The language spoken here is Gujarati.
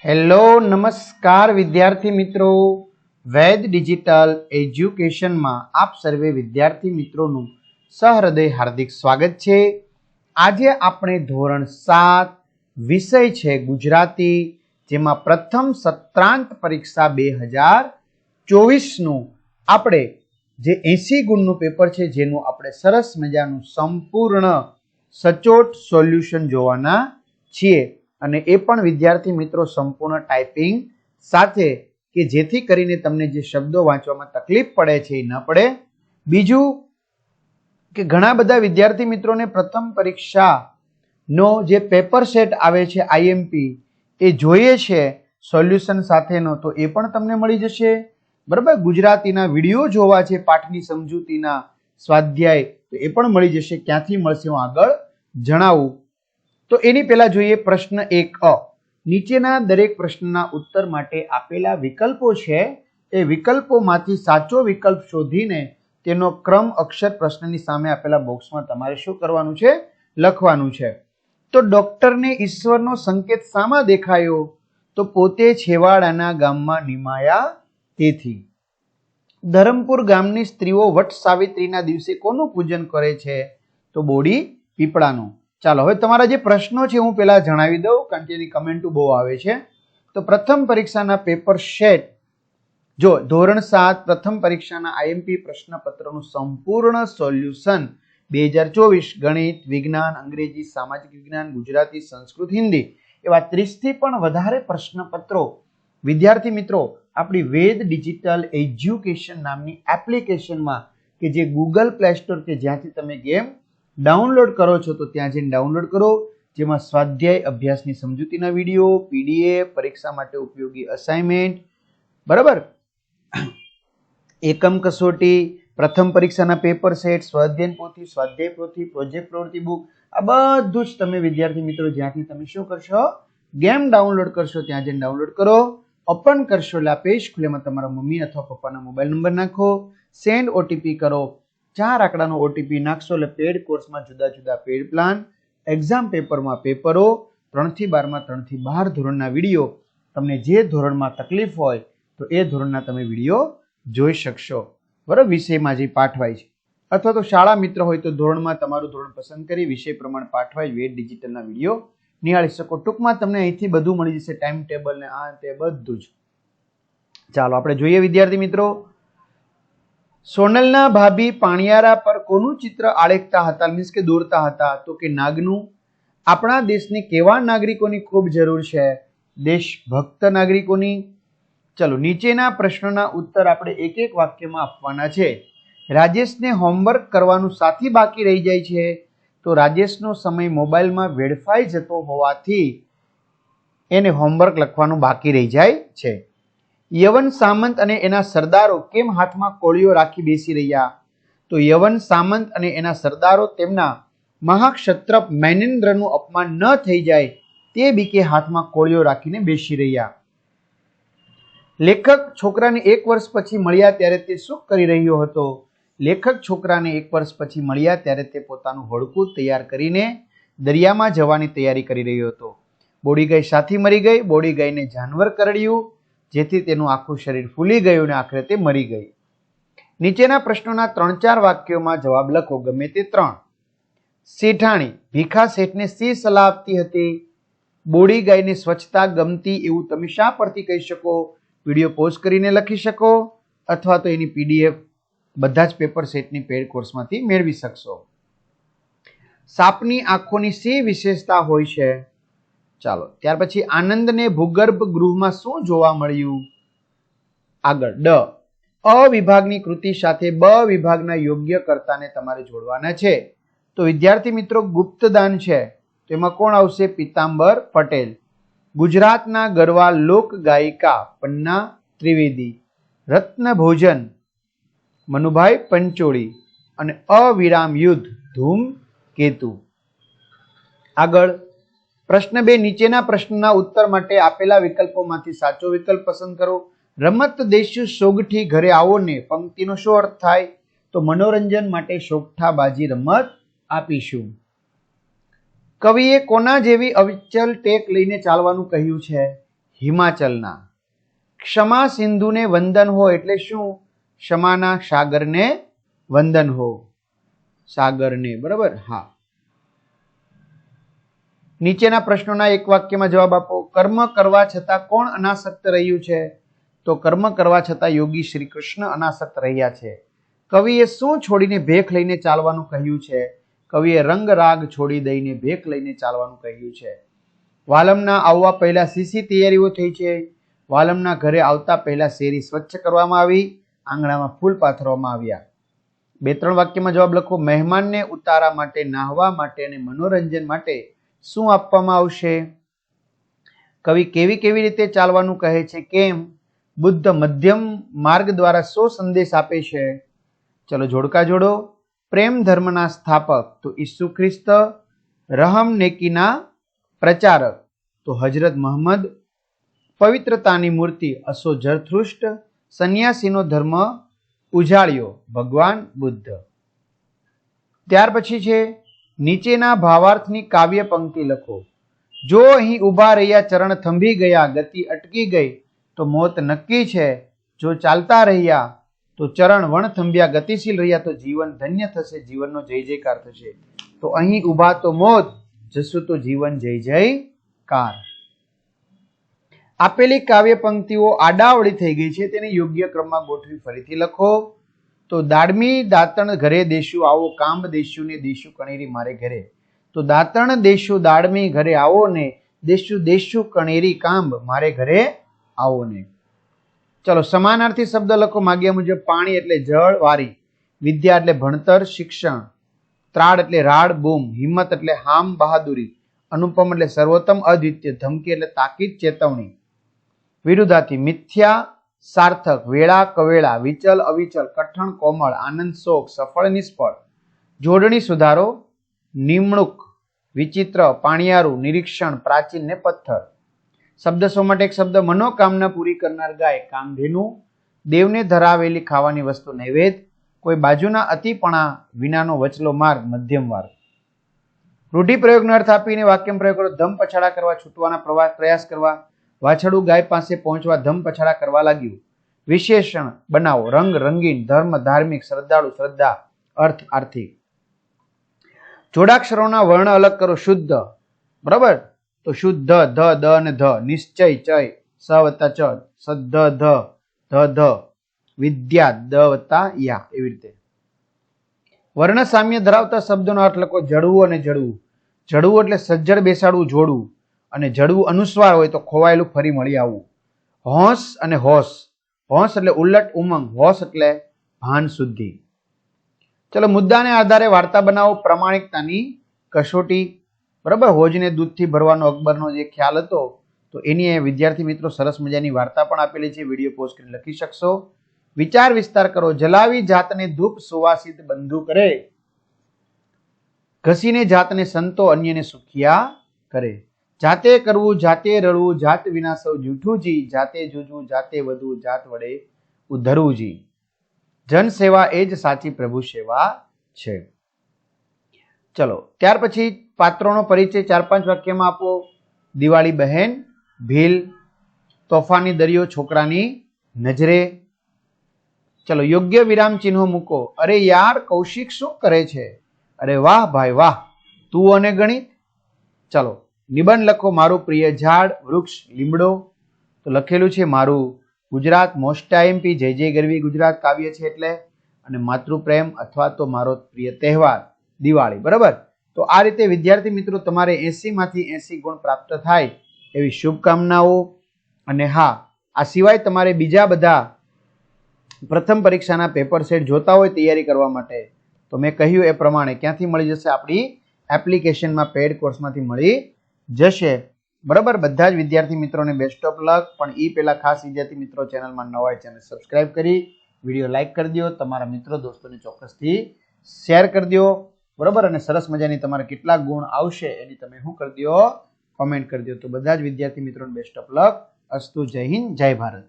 હેલો નમસ્કાર વિદ્યાર્થી મિત્રો, વૈદ ડિજિટલ એજ્યુકેશનમાં આપ સર્વે વિદ્યાર્થી મિત્રોનું સહૃદય હાર્દિક સ્વાગત છે। આજે આપણે ધોરણ 7 વિષય છે ગુજરાતી, જેમાં પ્રથમ સત્રાંત પરીક્ષા 2024નું આપણે જે 80 ગુણનું પેપર છે, જેનું આપણે સરસ મજાનું સંપૂર્ણ સચોટ સોલ્યુશન જોવાના છીએ, અને એ પણ વિદ્યાર્થી મિત્રો સંપૂર્ણ ટાઈપિંગ સાથે, કે જેથી કરીને તમને જે શબ્દો વાંચવામાં તકલીફ પડે છે એ ન પડે। બીજું કે ઘણા બધા વિદ્યાર્થી મિત્રોને પ્રથમ પરીક્ષાનો જે પેપર સેટ આવે છે આઈએમપી એ જોઈએ છે સોલ્યુશન સાથેનો, તો એ પણ તમને મળી જશે, બરાબર। ગુજરાતીના વિડીયો જોવા છે, પાઠની સમજૂતીના સ્વાધ્યાય, તો એ પણ મળી જશે। ક્યાંથી મળશે હું આગળ જણાવું। તો એની પહેલા જોઈએ પ્રશ્ન 1 અ। નીચેના દરેક પ્રશ્નના ઉત્તર માટે આપેલા વિકલ્પો છે, એ વિકલ્પોમાંથી સાચો વિકલ્પ શોધીને તેનો ક્રમ અક્ષર પ્રશ્નની સામે આપેલા બોક્સમાં તમારે શું કરવાનું છે? લખવાનું છે। તો ડોક્ટરને ઈશ્વરનો સંકેત શામાં દેખાયો? તો પોતે છેવાડાના ગામમાં નિમાયા તેથી। ધરમપુર ગામની સ્ત્રીઓ વટ સાવિત્રીના દિવસે કોનું પૂજન કરે છે? તો બોડી પીપળાનું। ચાલો હવે તમારા જે પ્રશ્નો છે હું પહેલા જણાવી દઉં, કારણ કે એની કમેન્ટો બહુ આવે છે। તો પ્રથમ પરીક્ષાના પેપર સેટ, જો ધોરણ 7 પ્રથમ પરીક્ષાના આઈએમપી પ્રશ્નપત્રનું સંપૂર્ણ સોલ્યુશન 2024 ગણિત, વિજ્ઞાન, અંગ્રેજી, સામાજિક વિજ્ઞાન, ગુજરાતી, સંસ્કૃત, હિન્દી એવા 30 થી પણ વધારે પ્રશ્નપત્રો વિદ્યાર્થી મિત્રો આપણી વેદ ડિજિટલ એજ્યુકેશન નામની એપ્લિકેશનમાં, કે જે ગૂગલ પ્લે સ્ટોર કે જ્યાંથી તમે ગેમ ડાઉનલોડ કરો છો, તો ત્યાં જઈને ડાઉનલોડ કરો, જેમાં સ્વાધ્યાય અભ્યાસની સમજૂતીના વિડીયો, પીડીએફ, પરીક્ષા માટે ઉપયોગી અસાઇનમેન્ટ, બરાબર, એકમ કસોટી, પ્રથમ પરીક્ષાના પેપર સેટ, સ્વાધ્યાય પોથી, સ્વાધ્યાય પોથી, પ્રોજેક્ટ પ્રવૃત્તિ બુક, આ બધું જ તમે વિદ્યાર્થી મિત્રો જ્યાંથી તમે શું કરશો? ગેમ ડાઉનલોડ કરશો, ત્યાં જઈને ડાઉનલોડ કરો, ઓપન કરશો એટલે આ પેજ ખુલેમાં તમારા મમ્મી અથવા પપ્પાના મોબાઈલ નંબર નાખો, સેન્ડ ઓટીપી કરો, 4 આંકડાનો ઓટીપી નાખશો એટલે પેડ કોર્સમાં જુદા જુદા પેડ પ્લાન, એક્ઝામ પેપરમાં પેપરો, 3 થી 12 માં 3 થી 12 ધોરણના વિડીયો, તમને જે ધોરણમાં તકલીફ હોય તો એ ધોરણના તમે વિડીયો જોઈ શકશો, બરાબર, વિષયમાં જે પાઠવાય છે, અથવા તો શાળા મિત્ર હોય તો ધોરણમાં તમારું ધોરણ પસંદ કરી વિષય પ્રમાણે પાઠવાય વેદ ડિજિટલના વિડીયો નિહાળી શકો। ટૂંકમાં તમને અહીંથી બધું મળી જશે, ટાઈમ ટેબલ ને આ તે બધું જ। ચાલો આપણે જોઈએ વિદ્યાર્થી મિત્રો, સોનલના ભાભી પાણિયારા પર કોનું ચિત્ર આલેખતા હતા, મીન્સ કે દોરતા હતા? તો કે નાગનું। આપણા દેશની કેવા નાગરિકોની ખૂબ જરૂર છે? દેશભક્ત નાગરિકોની। ચલો નીચેના પ્રશ્નોના ઉત્તર આપણે એક એક વાક્યમાં આપવાના છે। રાજેશને હોમવર્ક કરવાનું સાથી બાકી રહી જાય છે? તો રાજેશનો સમય મોબાઈલમાં વેડફાઈ જતો હોવાથી એને હોમવર્ક લખવાનું બાકી રહી જાય છે। યવન સામંત અને એના સરદારો કેમ હાથમાં કોળીઓ રાખી બેસી રહ્યા? તો યવન સામંત અને એના સરદારો તેમના મહાક્ષત્રપ મૈનેન્દ્રનું અપમાન ન થઈ જાય તે બીકે હાથમાં કોળીઓ રાખીને બેસી રહ્યા। લેખક છોકરાને 1 વર્ષ પછી મળ્યા ત્યારે તે શું કરી રહ્યો હતો? લેખક છોકરાને 1 વર્ષ પછી મળ્યા ત્યારે તે પોતાનું હોડકું તૈયાર કરીને દરિયામાં જવાની તૈયારી કરી રહ્યો હતો। બોડી ગાય સાથી મરી ગઈ, બોડી ગાયને જાનવર કરડ્યું, જેથી તેનું આખું શરીર ફૂલી ગયું અને આખરે તે મરી ગઈ। નીચેના પ્રશ્નોના 3-4 વાક્યોમાં જવાબ લખો, ગમે તે 3। શેઠાણી ભીખા શેઠને શી સલાહ આપતી હતી? બોડી ગાયને સ્વચ્છતા ગમતી એવું તમે શા પરથી કહી શકો? વિડીયો પોઝ કરીને લખી શકો, અથવા તો એની પીડીએફ બધા જ પેપર સેટની પેડ કોર્સમાંથી મેળવી શકશો। સાપની આંખોની શી વિશેષતા હોય છે? ચાલો ત્યાર પછી આનંદને ભૂગર્ભ ગૃહમાં શું જોવા મળ્યું? આગળ ડ, અ વિભાગની કૃતિ સાથે બ વિભાગના યોગ્ય કર્તાને તમારે જોડવાના છે। તો વિદ્યાર્થી મિત્રો ગુપ્તદાન છે, તો એમાં કોણ આવશે? પીતાંબર પટેલ। ગુજરાતના ગરવા લોક ગાયિકા પન્ના ત્રિવેદી। રત્ન ભોજન મનુભાઈ પંચોળી। અને અવિરામ યુદ્ધ ધૂમકેતુ। આગળ પ્રશ્ન 2, નીચેના પ્રશ્નના ઉત્તર માટે આપેલા વિકલ્પોમાંથી સાચો વિકલ્પ પસંદ કરો। રમત દેશું સોગઠી ઘરે આવો ને પંક્તિનો શું અર્થ થાય? તો મનોરંજન માટે સોગઠાબાજી રમત આપીશું। કવિએ કોના જેવી અવિચલ ટેક લઈને ચાલવાનું કહ્યું છે? હિમાચલના. ક્ષમા સિંધુને વંદન હો એટલે શું? ક્ષમાના સાગરને વંદન હો. સાગરને, બરાબર? હા. નીચેના પ્રશ્નોના એક વાક્યમાં જવાબ આપો. કર્મ કરવા છતાં કોણ અનાસક્ત રહ્યું છે? તો કર્મ કરવા છતાં યોગી શ્રી કૃષ્ણ અનાસક્ત રહ્યા છે. કવિએ શું છોડીને ભેખ લઈને ચાલવાનું કહ્યું છે? કવિએ રંગ રાગ છોડી દઈને ભેખ લઈને ચાલવાનું કહ્યું છે. વાલમના આવવા પહેલા સીસી તૈયારીઓ થઈ છે. વાલમના ઘરે આવતા પહેલા શેરી સ્વચ્છ કરવામાં આવી, આંગણામાં ફૂલ પાથરવામાં આવ્યા. 2-3 વાક્યમાં જવાબ લખો. મહેમાનને ઉતારા માટે, નાહવા માટે અને મનોરંજન માટે શું આપવામાં આવશે? કવિ કેવી કેવી રીતે ચાલવાનું કહે છે? કેમ? બુદ્ધ મધ્યમ માર્ગ દ્વારા શું સંદેશ આપે છે? ચલો જોડકા જોડો. પ્રેમ ધર્મના સ્થાપક તો ઈસુ ખ્રિસ્ત. રહમ નેકીના પ્રચારક તો હજરત મોહમ્મદ. પવિત્રતાની મૂર્તિ અસો ઝરથુષ્ટ. સંન્યાસીનો ધર્મ ઉજાળ્યો ભગવાન બુદ્ધ. ત્યાર પછી છે નીચેના ભાવાર્થની કાવ્ય પંક્તિ લખો. જો અહીં ઊભા રહ્યા ચરણ થંભી ગયા, ગતિ અટકી ગઈ તો મોત નક્કી છે. જો ચાલતા રહ્યા તો ચરણ વણ થંભ્યા, ગતિશીલ રહ્યા તો જીવન ધન્ય થશે, જીવનનો જય જયકાર થશે. તો અહીં ઊભા તો મોત, જશું તો જીવન જય જયકાર. આપેલી કાવ્ય પંક્તિઓ આડાવડી થઈ ગઈ છે, તેને યોગ્ય ક્રમમાં ગોઠવી ફરીથી લખો. તો દાડમી દાંતણ ઘરે દેશું આવો, કાંબ દેશું ને દેશું કણેરી મારે ઘરે. તો દાંતણ દેશું દાડમી ઘરે આવો ને, દેશું દેશું કણેરી કાંબ મારે ઘરે આવો ને. ચલો સમાનાર્થી શબ્દ લખો માગ્યા મુજબ. પાણી એટલે જળ, વારી. વિદ્યા એટલે ભણતર, શિક્ષણ. ત્રાડ એટલે રાડ, બૂમ. હિંમત એટલે હામ, બહાદુરી. અનુપમ એટલે સર્વોત્તમ, અદ્વિતીય. ધમકી એટલે તાકીદ, ચેતવણી. વિરુદ્ધાર્થી મિથ્યા, સાર્થક. વેળા, કવેળા. વિચલ, અવિચલ. કઠણ, કોમળ. આનંદ, શોક. સફળ, નિષ્ફળ. જોડણી સુધારો. નિમણૂક, વિચિત્ર. પાણિયારું, નિરીક્ષણ. પ્રાચીન ને પથ્થર. શબ્દ સો માટે એક શબ્દ. મનોકામના પૂરી કરનાર ગાય, કામધેનુ. દેવને ધરાવેલી ખાવાની વસ્તુ, નૈવેદ્ય. કોઈ બાજુના અતિપણા વિનાનો વચલો માર્ગ, મધ્યમ માર્ગ. રૂઢિપ્રયોગનો અર્થ આપીને વાક્ય પ્રયોગ કરો. ધમ પછાડા કરવા, છૂટવાના પ્રયાસ કરવા. વાછડું ગાય પાસે પહોંચવા ધમ પછાડા કરવા લાગ્યું. વિશેષણ બનાવો. રંગ, રંગીન. ધર્મ, ધાર્મિક. શ્રદ્ધાળુ, શ્રદ્ધા. અર્થ, આર્થિક. જોડાક્ષરોના વર્ણ અલગ કરો. શુદ્ધ, બરાબર? તો શુદ્ધ, ધ, દ અને ધ. નિશ્ચય, ચય. સ વત્તા ચ. સદ્ધ, ધ, ધ, ધ. વિદ્યા, દ વત્તા યા. એવી રીતે વર્ણ સામ્ય ધરાવતા શબ્દોનો અર્થ લખો. જડવું અને જડવું. જડવું એટલે સજ્જડ બેસાડવું, જોડવું. અને જડવું અનુસ્વાર હોય તો ખોવાયેલું ફરી મળી આવવું. હોંશ અને હોશ. હોશ એટલે ઉલટ, ઉમંગ. હોશ એટલે ભાન શુદ્ધિ. ચલો મુદ્દાને આધારે વાર્તા બનાવો. પ્રામાણિકતાની કસોટી, બરાબર? હોજને દૂધથી ભરવાનો અકબરનો જે ખ્યાલ હતો, તો એની વિદ્યાર્થી મિત્રો સરસ મજાની વાર્તા પણ આપેલી છે. વિડીયો પોસ્ટ કરીને લખી શકશો. વિચાર વિસ્તાર કરો. જલાવી જાતને ધૂપ સુવાસિત બંધુ કરે, ઘસીને જાતને સંતો અન્યને સુખિયા કરે. જાતે કરવું, જાતે રડવું, જાત વિના સૌ જૂઠું જી. જાતે જૂજવું, જાતે વધવું, જાત વડે ઉધરવું જી. જન સેવા એ જ સાચી પ્રભુ સેવા છે. ચલો ત્યાર પછી પાત્રોનો પરિચય 4-5 વાક્યમાં આપો. દિવાળી બહેન, ભીલ. તોફાની દરિયો છોકરાની નજરે. ચલો યોગ્ય વિરામ ચિહ્નો મૂકો. અરે યાર કૌશિક શું કરે છે? અરે વાહ ભાઈ વાહ, તું અને ગણિત. ચલો નિબંધ લખો. મારું પ્રિય ઝાડ, વૃક્ષ, લીમડો. તો લખેલું છે મારું ગુજરાત. મોસ્ટ આઈએમપી જય જય ગરવી ગુજરાત કાવ્ય છે એટલે. અને માતૃપ્રેમ અથવા તો મારો પ્રિય તહેવાર દિવાળી, બરાબર? તો આ રીતે વિદ્યાર્થી મિત્રો તમારે 80 માંથી 80 ગુણ પ્રાપ્ત થાય એવી શુભકામનાઓ. અને હા, આ સિવાય તમારે બીજા બધા પ્રથમ પરીક્ષાના પેપર સેટ જોતા હોય તૈયારી કરવા માટે, તો મેં કહ્યું એ પ્રમાણે ક્યાંથી મળી જશે? આપણી એપ્લિકેશનમાં પેડ કોર્સમાંથી મળી જશે, બરાબર? બધા જ વિદ્યાર્થી મિત્રોને બેસ્ટ ઓફ લક. પણ એ પહેલા ખાસ વિદ્યાર્થી મિત્રો ચેનલમાં નવા હોય ચેનલ સબસ્ક્રાઇબ કરી વિડીયો લાઇક કરી દો. તમારા મિત્રો દોસ્તોને ચોક્કસથી શેર કરી દો, બરાબર? અને સરસ મજાની તમારે કેટલા ગુણ આવશે એની તમે શું કરી દો? કોમેન્ટ કરી દો. તો બધા જ વિદ્યાર્થી મિત્રોને બેસ્ટ ઓફ લક. અસ્તુ. જય હિન્દ, જય ભારત.